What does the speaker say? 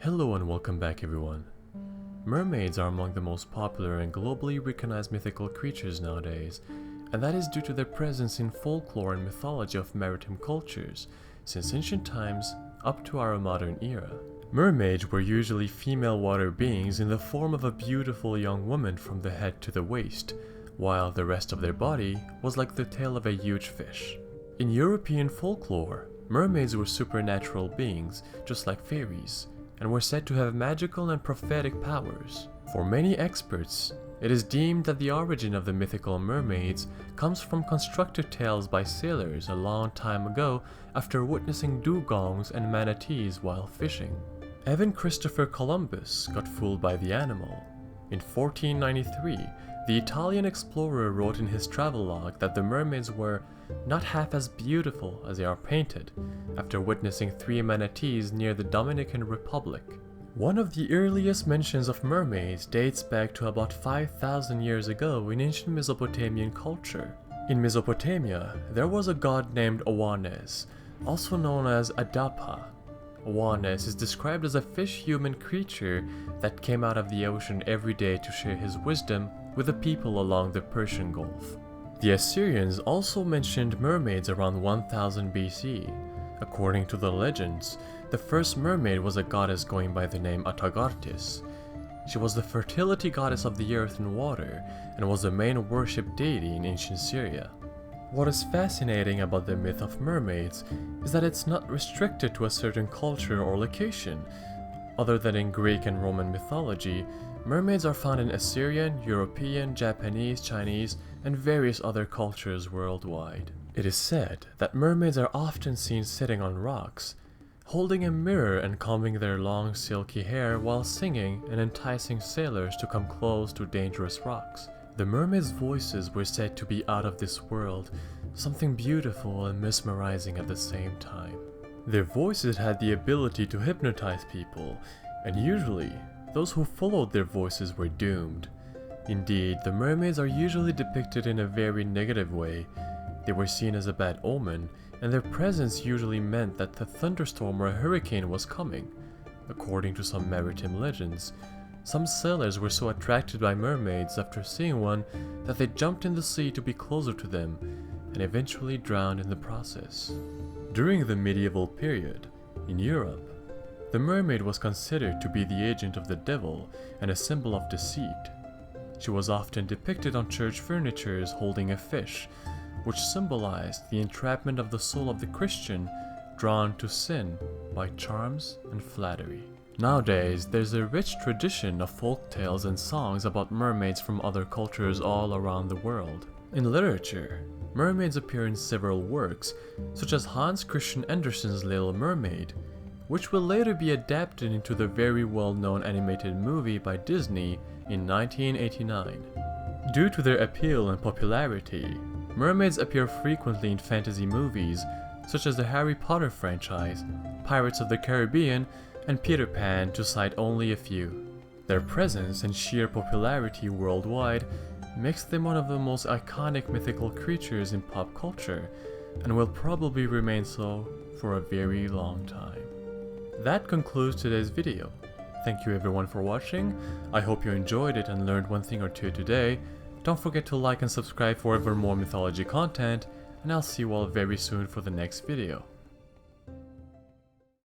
Hello and welcome back everyone. Mermaids are among the most popular and globally recognized mythical creatures nowadays, and that is due to their presence in folklore and mythology of maritime cultures, since ancient times up to our modern era. Mermaids were usually female water beings in the form of a beautiful young woman from the head to the waist, while the rest of their body was like the tail of a huge fish. In European folklore, mermaids were supernatural beings, just like fairies, and were said to have magical and prophetic powers. For many experts, it is deemed that the origin of the mythical mermaids comes from constructed tales by sailors a long time ago after witnessing dugongs and manatees while fishing. Even Christopher Columbus got fooled by the animal. In 1493, the Italian explorer wrote in his travelogue that the mermaids were not half as beautiful as they are painted, after witnessing 3 manatees near the Dominican Republic. One of the earliest mentions of mermaids dates back to about 5,000 years ago in ancient Mesopotamian culture. In Mesopotamia, there was a god named Oannes, also known as Adapa. Oannes is described as a fish-human creature that came out of the ocean every day to share his wisdom with the people along the Persian Gulf. The Assyrians also mentioned mermaids around 1000 BC. According to the legends, the first mermaid was a goddess going by the name Atagartis. She was the fertility goddess of the earth and water, and was the main worshipped deity in ancient Syria. What is fascinating about the myth of mermaids is that it's not restricted to a certain culture or location. Other than in Greek and Roman mythology, mermaids are found in Assyrian, European, Japanese, Chinese, and various other cultures worldwide. It is said that mermaids are often seen sitting on rocks, holding a mirror and combing their long silky hair while singing and enticing sailors to come close to dangerous rocks. The mermaids' voices were said to be out of this world, something beautiful and mesmerizing at the same time. Their voices had the ability to hypnotize people, and usually, those who followed their voices were doomed. Indeed, the mermaids are usually depicted in a very negative way. They were seen as a bad omen, and their presence usually meant that a thunderstorm or a hurricane was coming. According to some maritime legends, some sailors were so attracted by mermaids after seeing one that they jumped in the sea to be closer to them, and eventually drowned in the process. During the medieval period, in Europe, the mermaid was considered to be the agent of the devil and a symbol of deceit. She was often depicted on church furnitures holding a fish, which symbolized the entrapment of the soul of the Christian drawn to sin by charms and flattery. Nowadays, there's a rich tradition of folk tales and songs about mermaids from other cultures all around the world. In literature, mermaids appear in several works, such as Hans Christian Andersen's Little Mermaid, which will later be adapted into the very well-known animated movie by Disney in 1989. Due to their appeal and popularity, mermaids appear frequently in fantasy movies, such as the Harry Potter franchise, Pirates of the Caribbean, and Peter Pan, to cite only a few. Their presence and sheer popularity worldwide makes them one of the most iconic mythical creatures in pop culture, and will probably remain so for a very long time. That concludes today's video. Thank you everyone for watching. I hope you enjoyed it and learned one thing or two today. Don't forget to like and subscribe for ever more mythology content, and I'll see you all very soon for the next video.